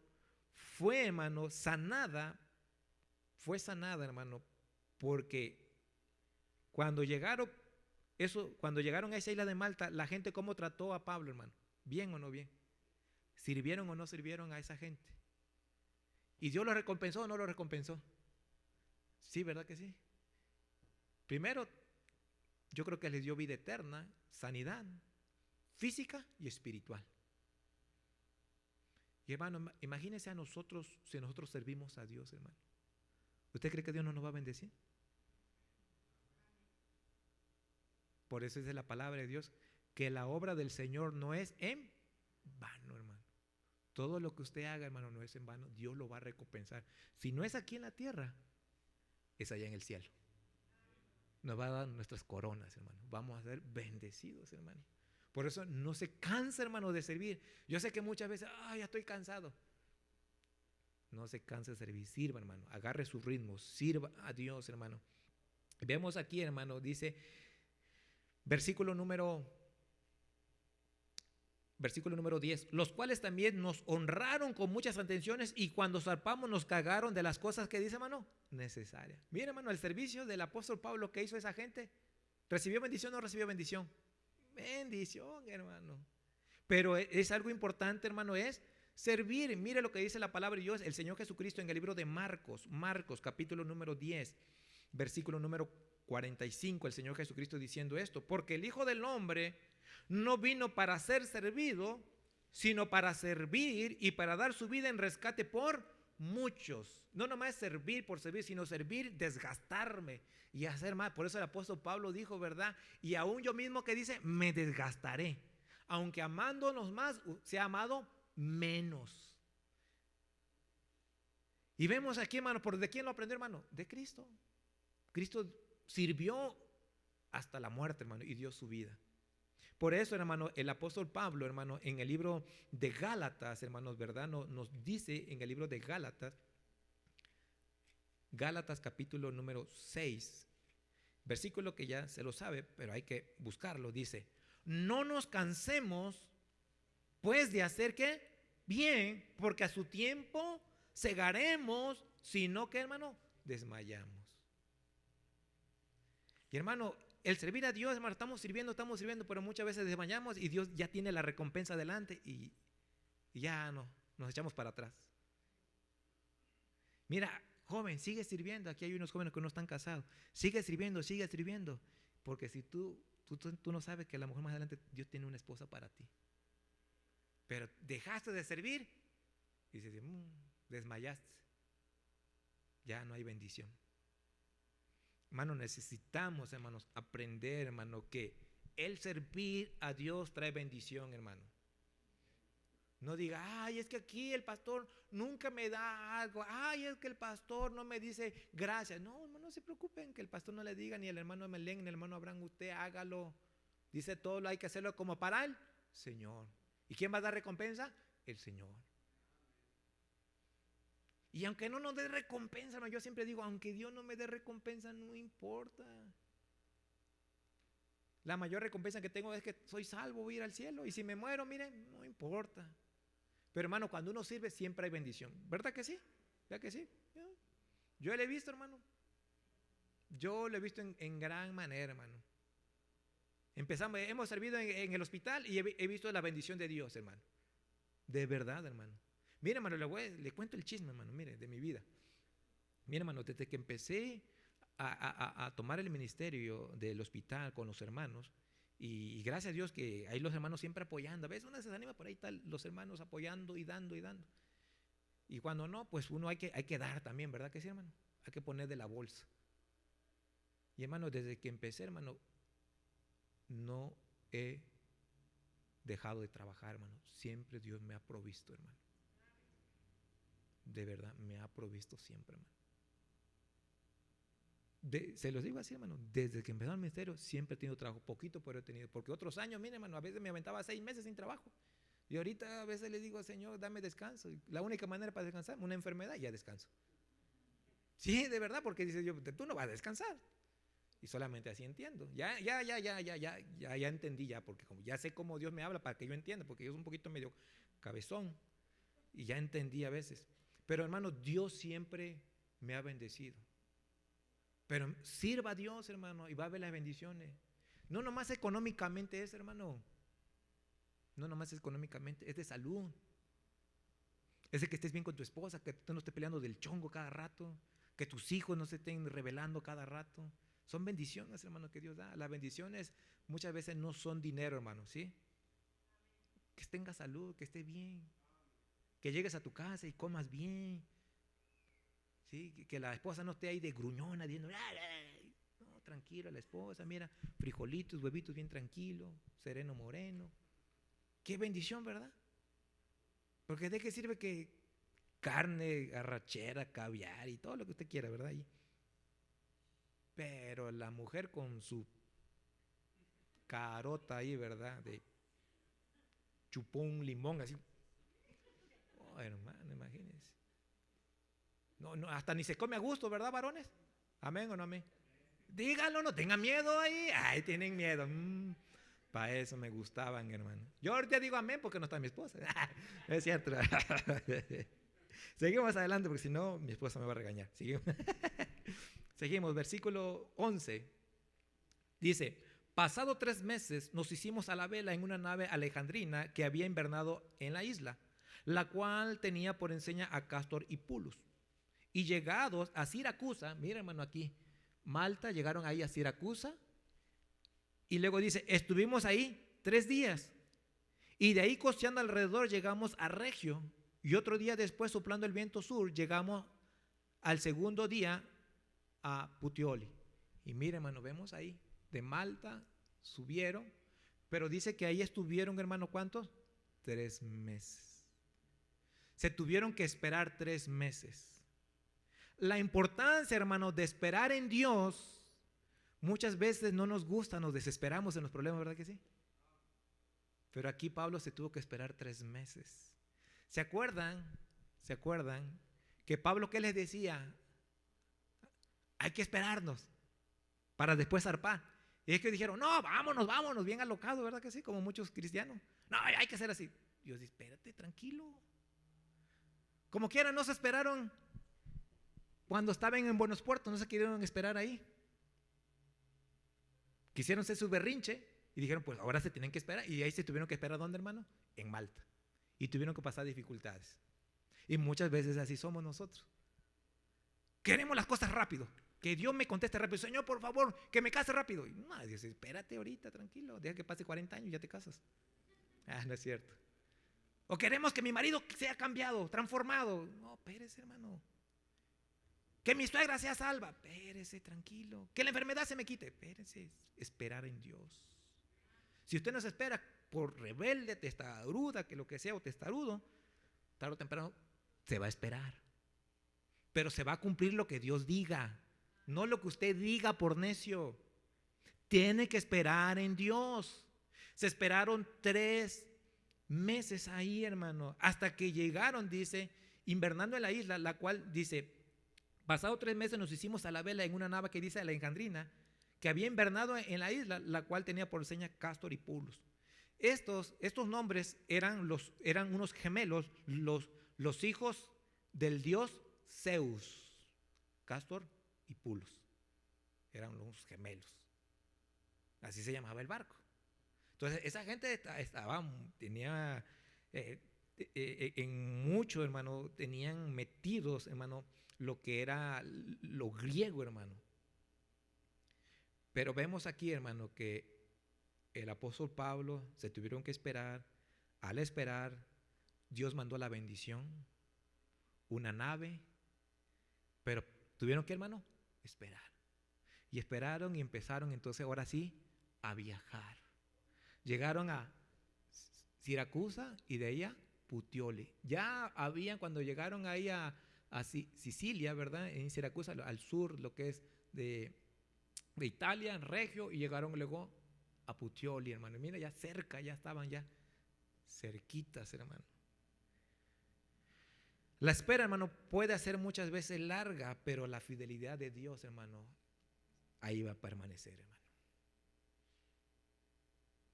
Speaker 1: fue, hermano, fue sanada, hermano, porque cuando llegaron a esa isla de Malta, la gente cómo trató a Pablo, hermano. ¿Bien o no bien? ¿Sirvieron o no sirvieron a esa gente? ¿Y Dios lo recompensó o no lo recompensó? Sí, ¿verdad que sí? Primero, yo creo que les dio vida eterna, sanidad física y espiritual. Y hermano, imagínense a nosotros, si nosotros servimos a Dios, hermano. ¿Usted cree que Dios no nos va a bendecir? Por eso dice la palabra de Dios, que la obra del Señor no es en vano, hermano. Todo lo que usted haga, hermano, no es en vano. Dios lo va a recompensar. Si no es aquí en la tierra, es allá en el cielo. Nos va a dar nuestras coronas, hermano. Vamos a ser bendecidos, hermano. Por eso no se cansa, hermano, de servir. Yo sé que muchas veces, ya estoy cansado. No se canse de servir, sirva, hermano. Agarre su ritmo, sirva a Dios, hermano. Vemos aquí, hermano, dice, versículo número 10, los cuales también nos honraron con muchas atenciones y cuando zarpamos nos cagaron de las cosas que dice, hermano, necesarias. Mira, hermano, el servicio del apóstol Pablo que hizo esa gente, ¿recibió bendición o no recibió bendición? Bendición, hermano. Pero es algo importante, hermano, es servir. Mire lo que dice la palabra de Dios, el Señor Jesucristo en el libro de Marcos, capítulo número 10, versículo número 45, el Señor Jesucristo diciendo esto, porque el Hijo del Hombre no vino para ser servido, sino para servir y para dar su vida en rescate por muchos. No nomás servir por servir, sino servir, desgastarme y hacer más. Por eso el apóstol Pablo dijo, ¿verdad? Y aún yo mismo que dice, me desgastaré. Aunque amándonos más, se ha amado menos. Y vemos aquí, hermano, ¿de quién lo aprendió, hermano? De Cristo. Cristo sirvió hasta la muerte, hermano, y dio su vida. Por eso, hermano, el apóstol Pablo, hermano, en el libro de Gálatas, hermanos, ¿verdad? Nos dice en el libro de Gálatas capítulo número 6, versículo que ya se lo sabe, pero hay que buscarlo, dice, no nos cansemos, pues, de hacer ¿qué? Bien, porque a su tiempo segaremos, sino que, hermano, desmayamos. Y hermano, el servir a Dios, hermano, estamos sirviendo, pero muchas veces desmayamos y Dios ya tiene la recompensa delante y ya no, nos echamos para atrás. Mira, joven, sigue sirviendo. Aquí hay unos jóvenes que no están casados. Sigue sirviendo, porque si tú no sabes que a lo mejor más adelante Dios tiene una esposa para ti. Pero dejaste de servir y dices, desmayaste. Ya no hay bendición. Hermano, necesitamos, hermanos, aprender, hermano, que el servir a Dios trae bendición, hermano. No diga, es que aquí el pastor nunca me da algo. Es que el pastor no me dice gracias. No, hermano, no se preocupen que el pastor no le diga, ni el hermano Melén, ni el hermano Abraham, usted hágalo. Dice todo, hay que hacerlo como para el Señor. ¿Y quién va a dar recompensa? El Señor. Y aunque no nos dé recompensa, yo siempre digo, aunque Dios no me dé recompensa, no importa. La mayor recompensa que tengo es que soy salvo, voy a ir al cielo. Y si me muero, miren, no importa. Pero hermano, cuando uno sirve siempre hay bendición. ¿Verdad que sí? ¿Verdad que sí? Yo le he visto, hermano. Yo lo he visto en gran manera, hermano. Hemos servido en el hospital y he visto la bendición de Dios, hermano. De verdad, hermano. Mire, hermano, le cuento el chisme, hermano, mire, de mi vida. Mire, hermano, desde que empecé a tomar el ministerio del hospital con los hermanos, y gracias a Dios que hay los hermanos siempre apoyando. A veces uno se desanima, por ahí están los hermanos apoyando y dando y dando. Y cuando no, pues uno hay que dar también, ¿verdad que sí, hermano? Hay que poner de la bolsa. Y hermano, desde que empecé, hermano, no he dejado de trabajar, hermano. Siempre Dios me ha provisto, hermano. De verdad, me ha provisto siempre, hermano. Se los digo así, hermano, desde que empezó el ministerio siempre he tenido trabajo, poquito pero he tenido, porque otros años, mire, hermano, a veces me aventaba 6 meses sin trabajo, y ahorita a veces le digo, Señor, dame descanso, y la única manera para descansar, una enfermedad, ya descanso. Sí, de verdad, porque dice yo, tú no vas a descansar, y solamente así entiendo, ya entendí ya, porque como ya sé cómo Dios me habla para que yo entienda, porque yo soy un poquito medio cabezón, y ya entendí a veces, pero hermano, Dios siempre me ha bendecido. Pero sirva a Dios, hermano, y va a ver las bendiciones. No nomás económicamente es, hermano. No nomás económicamente, es de salud. Es de que estés bien con tu esposa, que tú no estés peleando del chongo cada rato, que tus hijos no se estén rebelando cada rato. Son bendiciones, hermano, que Dios da. Las bendiciones muchas veces no son dinero, hermano, ¿sí? Que tengas salud, que estés bien. Que llegues a tu casa y comas bien. ¿Sí? Que la esposa no esté ahí de gruñona diciendo, no, tranquila la esposa, mira, frijolitos, huevitos bien tranquilo, sereno moreno. Qué bendición, ¿verdad? Porque ¿de qué sirve que carne, arrachera, caviar y todo lo que usted quiera, ¿verdad? Ahí. Pero la mujer con su carota ahí, ¿verdad? De chupón, limón, así. Oh, hermano, imagínense. No, hasta ni se come a gusto, ¿verdad, varones? ¿Amén o no amén? Díganlo, no tengan miedo ahí. Ay, tienen miedo. Para eso me gustaban, hermano. Yo ahorita digo amén porque no está mi esposa. Es cierto. Seguimos adelante porque si no, mi esposa me va a regañar. Seguimos, versículo 11. Dice, pasado 3 meses nos hicimos a la vela en una nave alejandrina que había invernado en la isla, la cual tenía por enseña a Cástor y Pulus. Y llegados a Siracusa, mira hermano aquí, Malta, llegaron ahí a Siracusa, y luego dice, estuvimos ahí 3 días, y de ahí costeando alrededor llegamos a Regio, y otro día después soplando el viento sur, llegamos al segundo día a Puteoli. Y mira hermano, vemos ahí, de Malta subieron, pero dice que ahí estuvieron hermano, ¿cuántos? 3 meses. Se tuvieron que esperar 3 meses. La importancia, hermanos, de esperar en Dios, muchas veces no nos gusta, nos desesperamos en los problemas, ¿verdad que sí? Pero aquí Pablo se tuvo que esperar 3 meses. ¿Se acuerdan? ¿Se acuerdan? Que Pablo, ¿qué les decía? Hay que esperarnos para después zarpar. Y es que dijeron, no, vámonos, bien alocados, ¿verdad que sí? Como muchos cristianos. No, hay que hacer así. Dios dice, espérate, tranquilo. Como quiera, no se esperaron. Cuando estaban en Buenos Puertos, no se quisieron esperar ahí. Quisieron hacer su berrinche y dijeron, pues ahora se tienen que esperar. Y ahí se tuvieron que esperar, ¿dónde, hermano? En Malta. Y tuvieron que pasar dificultades. Y muchas veces así somos nosotros. Queremos las cosas rápido. Que Dios me conteste rápido. Señor, por favor, que me case rápido. Y no, Dios, espérate ahorita, tranquilo. Deja que pase 40 años y ya te casas. No es cierto. O queremos que mi marido sea cambiado, transformado. No, espérese, hermano. Que mi suegra sea salva, espérese, tranquilo. Que la enfermedad se me quite, espérese, esperar en Dios. Si usted no se espera por rebelde, testaruda, que lo que sea, o testarudo, tarde o temprano se va a esperar. Pero se va a cumplir lo que Dios diga, no lo que usted diga por necio. Tiene que esperar en Dios. Se esperaron 3 meses ahí, hermano, hasta que llegaron, dice, invernando en la isla, la cual dice, pasado 3 meses nos hicimos a la vela en una nave que dice Alejandrina, que había invernado en la isla, la cual tenía por seña Cástor y Pulus. Estos nombres eran unos gemelos, los hijos del dios Zeus, Cástor y Pulus. eran los gemelos. Así se llamaba el barco. Entonces, esa gente tenía en mucho, hermano, tenían metidos, hermano, lo que era lo griego, hermano. Pero vemos aquí, hermano, que el apóstol Pablo se tuvieron que esperar. Al esperar, Dios mandó la bendición, una nave, pero tuvieron que, hermano, esperar. Y esperaron y empezaron entonces ahora sí a viajar. Llegaron a Siracusa y de ahí a Puteoli. Ya habían, cuando llegaron ahí a Sicilia, ¿verdad? En Siracusa, al sur, lo que es de Italia, Regio, y llegaron luego a Puteoli, hermano. Mira, ya cerca, ya estaban ya cerquitas, hermano. La espera, hermano, puede ser muchas veces larga, pero la fidelidad de Dios, hermano, ahí va a permanecer, hermano.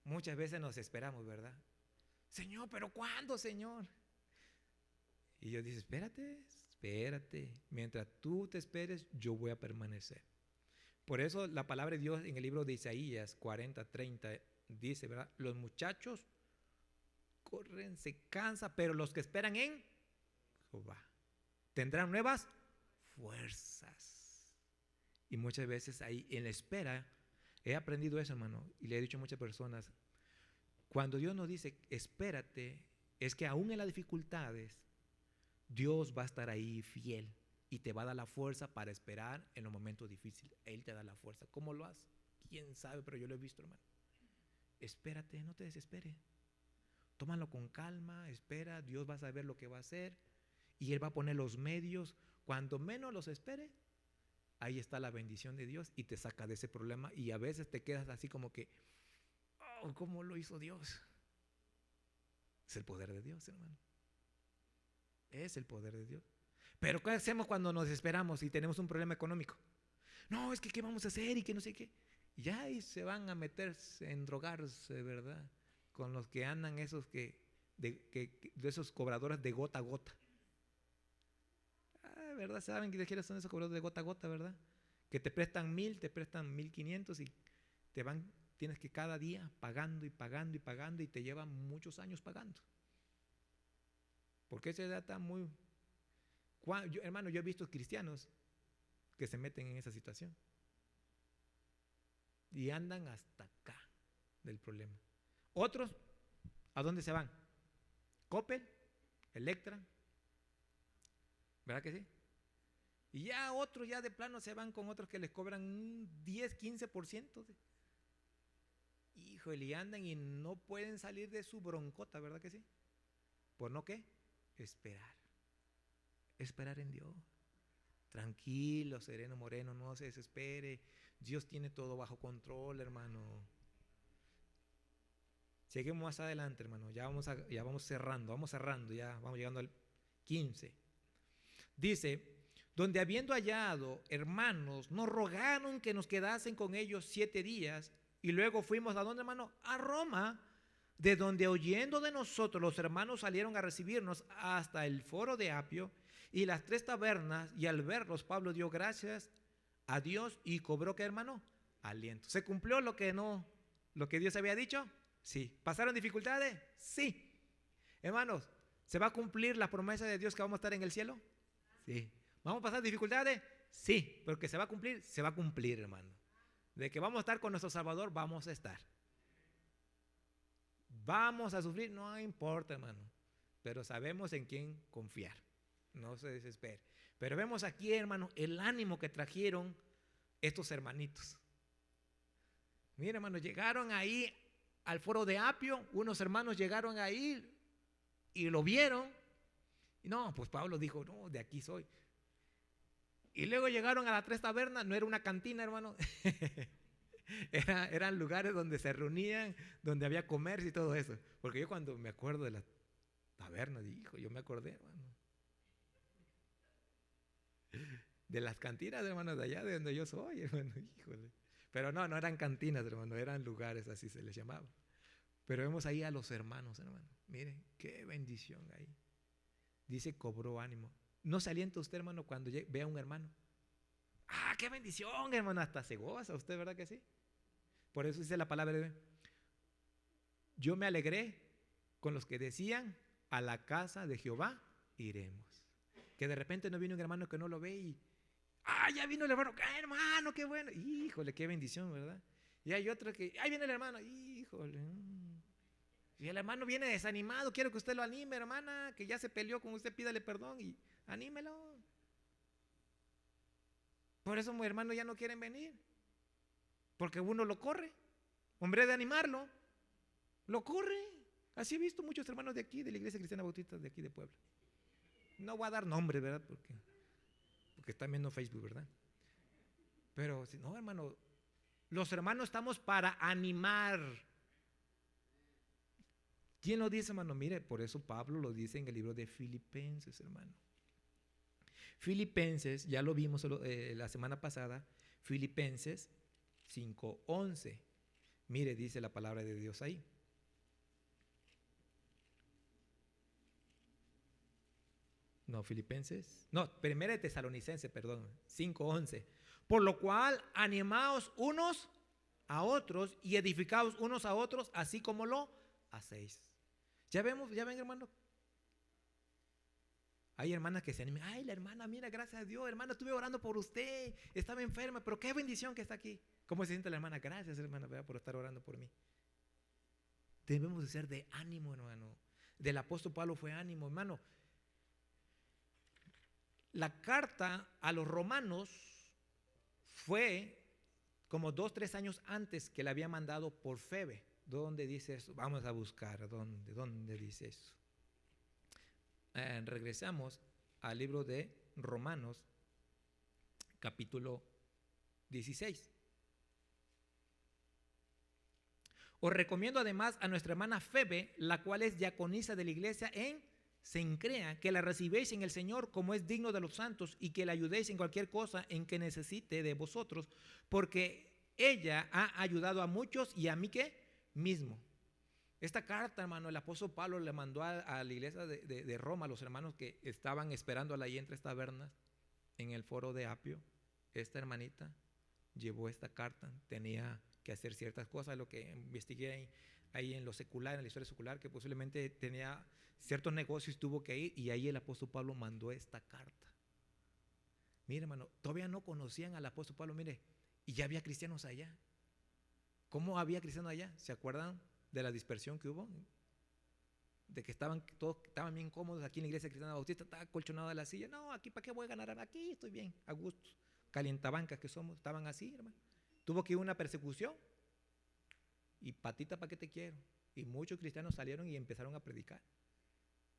Speaker 1: Muchas veces nos esperamos, ¿verdad? Señor, ¿pero cuándo, Señor? Y Dios dice, espérate. Mientras tú te esperes, yo voy a permanecer. Por eso la palabra de Dios en el libro de Isaías 40:30 dice, ¿verdad? Los muchachos corren, se cansan, pero los que esperan en Jehová tendrán nuevas fuerzas. Y muchas veces ahí en la espera he aprendido eso, hermano, y le he dicho a muchas personas, cuando Dios nos dice espérate, es que aún en las dificultades Dios va a estar ahí fiel y te va a dar la fuerza para esperar en los momentos difíciles. Él te da la fuerza. ¿Cómo lo hace? ¿Quién sabe? Pero yo lo he visto, hermano. Espérate, no te desesperes. Tómalo con calma, espera, Dios va a saber lo que va a hacer y Él va a poner los medios. Cuando menos los espere, ahí está la bendición de Dios y te saca de ese problema. Y a veces te quedas así como que, oh, ¿cómo lo hizo Dios? Es el poder de Dios, hermano. Es el poder de Dios. Pero ¿qué hacemos cuando nos desesperamos y tenemos un problema económico? No, es que ¿qué vamos a hacer? Y que no sé qué. Y ahí se van a meterse en drogarse, ¿verdad? Con los que andan esos de esos cobradores de gota a gota. ¿Verdad? ¿Saben de quiénes son esos cobradores de gota a gota, verdad? Que te prestan 1,000, te prestan 1,500 y tienes que cada día pagando y pagando y pagando y te llevan muchos años pagando. Porque esa edad está muy... hermano, yo he visto cristianos que se meten en esa situación y andan hasta acá del problema. Otros, ¿a dónde se van? Coppel, Electra, ¿verdad que sí? Y ya otros ya de plano se van con otros que les cobran un 10, 15%. Híjole, y andan y no pueden salir de su broncota, ¿verdad que sí? ¿Por no qué? Esperar. Esperar en Dios. Tranquilo, sereno, moreno, no se desespere. Dios tiene todo bajo control, hermano. Seguimos más adelante, hermano. Ya vamos cerrando, ya vamos llegando al 15. Dice, donde habiendo hallado hermanos, nos rogaron que nos quedasen con ellos 7 días, y luego fuimos ¿a dónde, hermano? A Roma, de donde oyendo de nosotros los hermanos salieron a recibirnos hasta el foro de Apio y las 3 tabernas, y al verlos Pablo dio gracias a Dios y cobró, ¿qué, hermano? Aliento. ¿Se cumplió lo que Dios había dicho? Sí. ¿Pasaron dificultades? Sí. Hermanos, ¿se va a cumplir la promesa de Dios que vamos a estar en el cielo? Sí. ¿Vamos a pasar dificultades? Sí. Pero que se va a cumplir, hermano. De que vamos a estar con nuestro Salvador, vamos a estar. Vamos a sufrir, no importa, hermano. Pero sabemos en quién confiar. No se desespere. Pero vemos aquí, hermano, el ánimo que trajeron estos hermanitos. Mira, hermano, llegaron ahí al foro de Apio, unos hermanos llegaron ahí y lo vieron. Y no, pues Pablo dijo, no, de aquí soy. Y luego llegaron a las 3 tabernas, no era una cantina, hermano. Eran lugares donde se reunían, donde había comercio y todo eso. Porque yo cuando me acuerdo de las tabernas, yo me acordé, hermano, de las cantinas, hermano, de allá de donde yo soy, hermano, híjole. Pero no eran cantinas, hermano, eran lugares, así se les llamaba. Pero vemos ahí a los hermanos, hermano. Miren, qué bendición ahí. Dice, cobró ánimo. ¿No se alienta usted, hermano, cuando ve a un hermano? Ah, qué bendición, hermano, hasta se goza usted, ¿verdad que sí? Por eso dice la palabra de Dios. Yo me alegré con los que decían, a la casa de Jehová iremos. Que de repente no viene un hermano que no lo ve y, ya vino el hermano, hermano, qué bueno, híjole, qué bendición, ¿verdad? Y hay otro que, ahí viene el hermano, híjole. Y el hermano viene desanimado, quiero que usted lo anime, hermana, que ya se peleó con usted, pídale perdón y anímelo. Por eso mis hermanos ya no quieren venir, porque uno lo corre, hombre de animarlo, lo corre. Así he visto muchos hermanos de aquí, de la Iglesia Cristiana Bautista de aquí de Puebla. No voy a dar nombres, ¿verdad? Porque están viendo Facebook, ¿verdad? Pero si no, hermano, los hermanos estamos para animar. ¿Quién lo dice, hermano? Mire, por eso Pablo lo dice en el libro de Filipenses, hermano. Filipenses, ya lo vimos la semana pasada, Filipenses 5:11. Mire, dice la palabra de Dios ahí. No, Filipenses. No, Primera de Tesalonicenses, perdón, 5:11. Por lo cual, animaos unos a otros y edificaos unos a otros, así como lo hacéis. Ya ven, hermano. Hay hermanas que se animan. Ay, la hermana, mira, gracias a Dios, hermana, estuve orando por usted, estaba enferma, pero qué bendición que está aquí. ¿Cómo se siente la hermana? Gracias, hermana, por estar orando por mí. Debemos de ser de ánimo, hermano. Del apóstol Pablo fue ánimo, hermano. La carta a los romanos fue como 2-3 años antes que la había mandado por Febe. ¿Dónde dice eso? Vamos a buscar, ¿dónde dice eso? Regresamos al libro de Romanos, capítulo 16. Os recomiendo además a nuestra hermana Febe, la cual es diaconisa de la iglesia en Cencrea, que la recibéis en el Señor como es digno de los santos y que la ayudéis en cualquier cosa en que necesite de vosotros, porque ella ha ayudado a muchos y a mí ¿qué? Mismo. Esta carta, hermano, el apóstol Pablo le mandó a la iglesia de Roma, a los hermanos que estaban esperándola ahí en 3 tabernas, en el foro de Apio. Esta hermanita llevó esta carta, tenía que hacer ciertas cosas, lo que investigué ahí en lo secular, en la historia secular, que posiblemente tenía ciertos negocios, tuvo que ir, y ahí el apóstol Pablo mandó esta carta. Mire, hermano, todavía no conocían al apóstol Pablo, mire, y ya había cristianos allá. ¿Cómo había cristianos allá? ¿Se acuerdan de la dispersión que hubo? De que todos estaban bien cómodos aquí en la iglesia cristiana bautista, estaba colchonado de la silla. No, aquí para qué voy a ganar, aquí estoy bien, a gusto. Calientabancas que somos, estaban así, hermano. Tuvo que ir una persecución y patita, ¿para qué te quiero? Y muchos cristianos salieron y empezaron a predicar.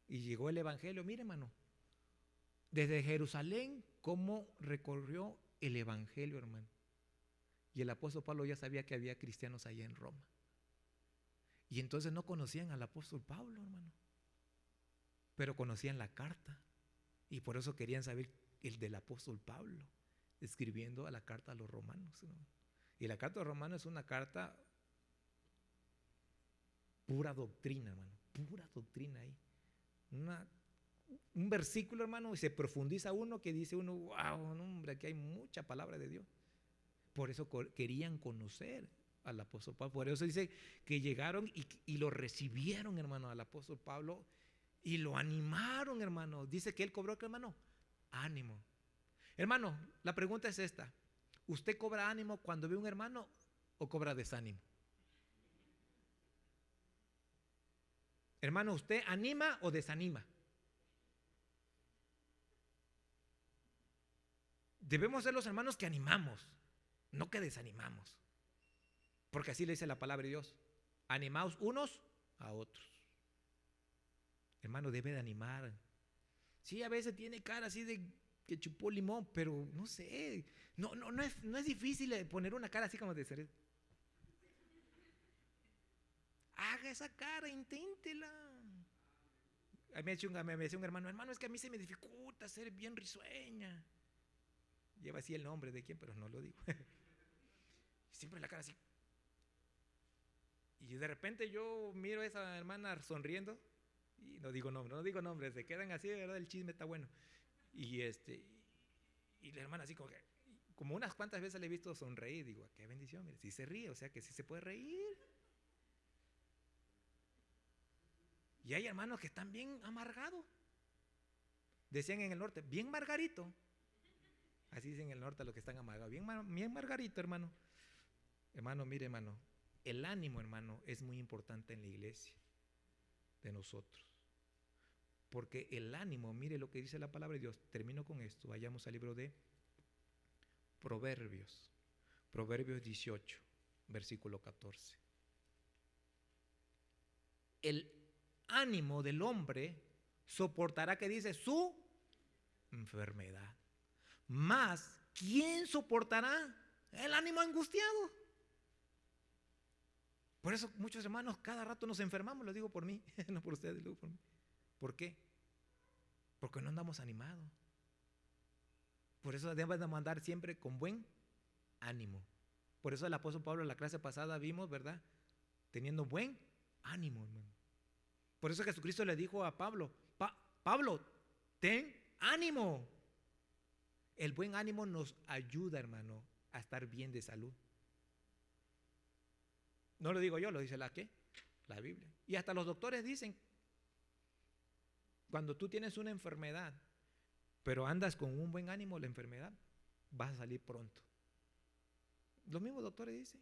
Speaker 1: Y llegó el evangelio, mire, hermano, desde Jerusalén, cómo recorrió el evangelio, hermano. Y el apóstol Pablo ya sabía que había cristianos allá en Roma. Y entonces no conocían al apóstol Pablo, hermano, pero conocían la carta. Y por eso querían saber el del apóstol Pablo, escribiendo a la carta a los romanos, ¿no? Y la carta a los romanos es una carta pura doctrina, hermano, pura doctrina ahí. Un versículo, hermano, y se profundiza uno que dice uno, wow, hombre, aquí hay mucha palabra de Dios. Por eso querían conocer al apóstol Pablo. Por eso dice que llegaron y lo recibieron, hermano, al apóstol Pablo, y lo animaron, hermano. Dice que él cobró, ¿qué, hermano? Ánimo. Hermano, la pregunta es esta: ¿usted cobra ánimo cuando ve un hermano o cobra desánimo? Hermano, ¿usted anima o desanima? Debemos ser los hermanos que animamos, no que desanimamos. Porque así le dice la palabra de Dios: animaos unos a otros. Hermano, debe de animar. Sí, a veces tiene cara así de que chupó limón, pero no sé, no es difícil poner una cara así como de ser. Haga esa cara, inténtela. Me decía un hermano, es que a mí se me dificulta ser bien risueña. Lleva así el nombre de quién, pero no lo digo. Siempre la cara así. Y de repente yo miro a esa hermana sonriendo y no digo nombre, se quedan así, de verdad, el chisme está bueno. Y la hermana así como que, como unas cuantas veces le he visto sonreír, digo, qué bendición, mire, si se ríe, o sea que sí se puede reír. Y hay hermanos que están bien amargados. Decían en el norte, bien margarito. Así dicen en el norte los que están amargados, bien margarito, hermano. Hermano, mire, hermano, el ánimo, hermano, es muy importante en la iglesia de nosotros. Porque el ánimo, mire lo que dice la palabra de Dios. Termino con esto, vayamos al libro de Proverbios. Proverbios 18, versículo 14. El ánimo del hombre soportará, que dice, su enfermedad. Mas, ¿quién soportará el ánimo angustiado? Por eso muchos hermanos cada rato nos enfermamos, lo digo por mí, no por ustedes, lo digo por mí. ¿Por qué? Porque no andamos animados. Por eso debemos de andar siempre con buen ánimo. Por eso el apóstol Pablo en la clase pasada vimos, ¿verdad? Teniendo buen ánimo, hermano. Por eso Jesucristo le dijo a Pablo, Pablo, ten ánimo. El buen ánimo nos ayuda, hermano, a estar bien de salud. No lo digo yo, lo dice la ¿qué? La Biblia. Y hasta los doctores dicen, cuando tú tienes una enfermedad, pero andas con un buen ánimo, la enfermedad vas a salir pronto. Los mismos doctores dicen.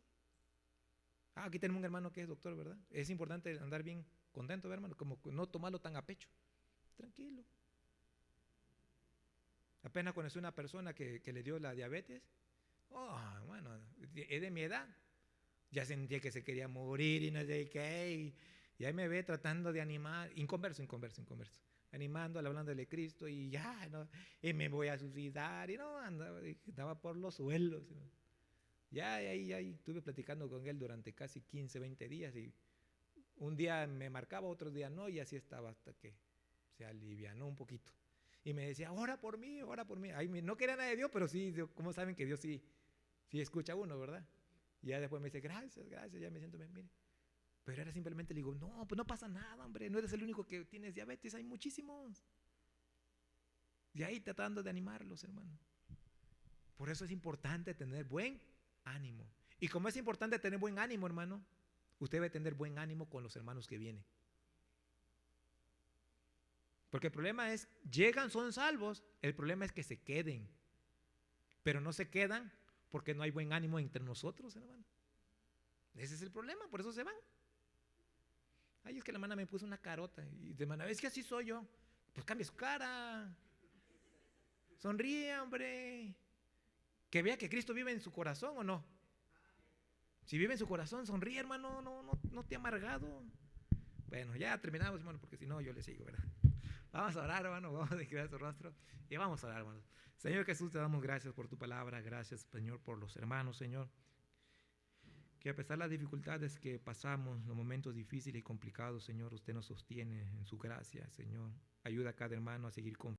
Speaker 1: Aquí tenemos un hermano que es doctor, ¿verdad? Es importante andar bien contento, hermano, como no tomarlo tan a pecho. Tranquilo. Apenas conocí una persona que le dio la diabetes. Bueno, es de mi edad. Ya sentía que se quería morir y no sé qué. Y ahí me ve tratando de animar, inconverso. Animándole, hablándole de Cristo y ya, ¿no? Y me voy a suicidar. Y no, andaba por los suelos. Ya ahí estuve platicando con él durante casi 15, 20 días. Y un día me marcaba, otro día no, y así estaba hasta que se alivianó un poquito. Y me decía, ora por mí, ora por mí. Ahí no quería nada de Dios, pero sí, ¿cómo saben que Dios sí escucha a uno, verdad? Y ya después me dice, gracias, ya me siento bien, mire. Pero era simplemente, le digo, no, pues no pasa nada, hombre, no eres el único que tienes diabetes, hay muchísimos. Y ahí tratando de animarlos, hermano. Por eso es importante tener buen ánimo. Y como es importante tener buen ánimo, hermano, usted debe tener buen ánimo con los hermanos que vienen. Porque el problema es, llegan, son salvos, el problema es que se queden. Pero no se quedan porque no hay buen ánimo entre nosotros, hermano. Ese es el problema, por eso se van. Ay, es que la hermana me puso una carota. Y de hermana, es que así soy yo. Pues cambie su cara. Sonríe, hombre. Que vea que Cristo vive en su corazón, ¿o no? Si vive en su corazón, sonríe, hermano. No te amargado. Bueno, ya terminamos, hermano, porque si no yo le sigo, ¿verdad? Vamos a orar, hermano. Vamos a declarar su rostro y vamos a orar, hermano. Señor Jesús, te damos gracias por tu palabra. Gracias, Señor, por los hermanos, Señor. Que a pesar de las dificultades que pasamos, los momentos difíciles y complicados, Señor, usted nos sostiene en su gracia, Señor. Ayuda a cada hermano a seguir confiando